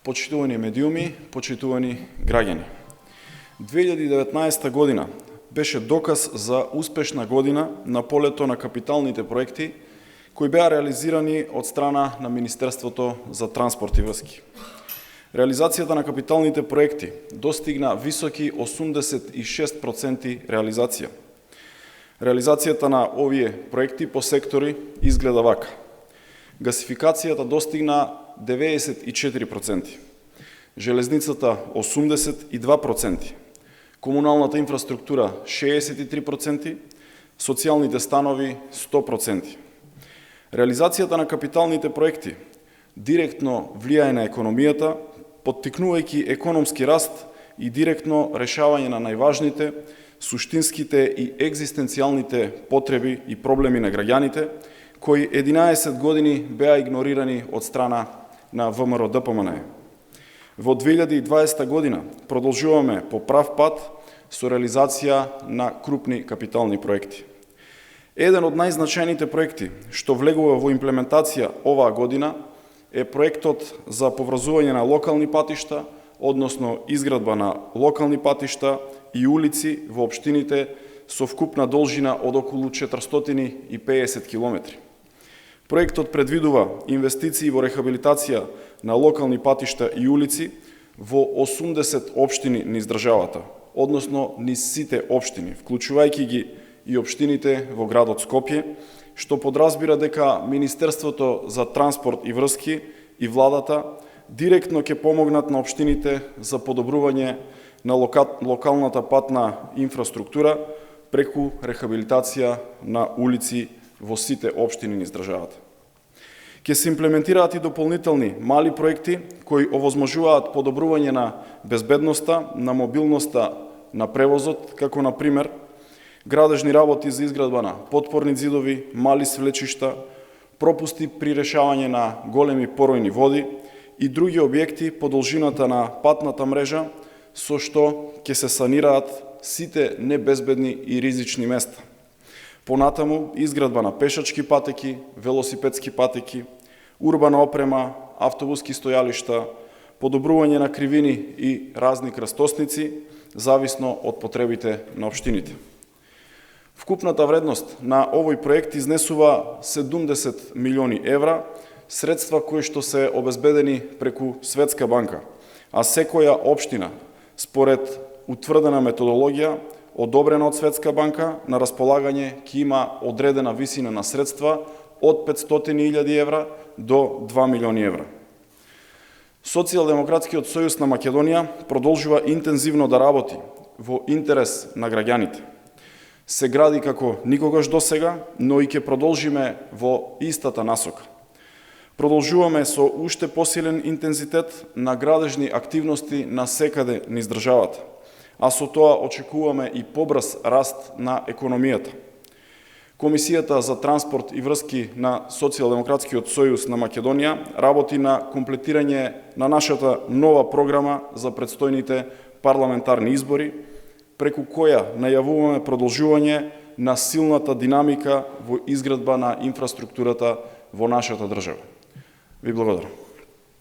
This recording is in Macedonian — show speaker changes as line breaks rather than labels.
почитувани медиуми, почитувани граѓани. 2019 година беше доказ за успешна година на полето на капиталните проекти кои беа реализирани од страна на Министерството за транспорт и врски. Реализацијата на капиталните проекти достигна високи 86% реализација. Реализацијата на овие проекти по сектори изгледа вака. Гасификацијата достигна 94%, железницата 82%, комуналната инфраструктура 63%, социјалните станови 100%. Реализацијата на капиталните проекти директно влијае на економијата, поттикнувајќи економски раст и директно решавање на најважните, суштинските и екзистенцијалните потреби и проблеми на граѓаните, кои 11 години беа игнорирани од страна на ВМРО-ДПМНЕ. Во 2020 година продолжуваме по прав пат со реализација на крупни капитални проекти. Еден од најзначајните проекти што влегува во имплементација оваа година е проектот за поврзување на локални патишта, односно изградба на локални патишта и улици во општините со вкупна должина од околу 450 километри. Проектот предвидува инвестиции во рехабилитација на локални патишта и улици во 80 општини низ државата, односно низ сите општини, вклучувајќи ги и општините во градот Скопје, што подразбира дека Министерството за транспорт и врски и владата директно ќе помогнат на општините за подобрување на локалната патна инфраструктура преку рехабилитација на улици во сите општини низ државата. Ќе се имплементираат и дополнителни мали проекти кои овозможуваат подобрување на безбедноста, на мобилноста на превозот, како на пример градежни работи за изградба на потпорни ѕидови, мали свлечишта, пропусти при решавање на големи поројни води и други објекти по должината на патната мрежа, со што ќе се санираат сите небезбедни и ризични места. Понатаму, изградба на пешачки патеки, велосипедски патеки, урбана опрема, автобуски стојалишта, подобрување на кривини и разни крстосници, зависно од потребите на општините. Вкупната вредност на овој проект изнесува 70 милиони евра, средства кои што се обезбедени преку Светска банка, а секоја општина, според утврдена методологија, одобрена од Светска банка, на располагање ќе има одредена висина на средства од 500.000 евра до 2 милиони евра. Социјалдемократскиот сојуз на Македонија продолжува интензивно да работи во интерес на граѓаните. Се гради како никогаш досега, но и ќе продолжиме во истата насока. Продолжуваме со уште посилен интензитет на градежни активности на секаде низ државата, а со тоа очекуваме и побрз раст на економијата. Комисијата за транспорт и врски на Социјалдемократскиот сојуз на Македонија работи на комплетирање на нашата нова програма за предстојните парламентарни избори, преку која најавуваме продолжување на силната динамика во изградба на инфраструктурата во нашата држава. Ви благодарам.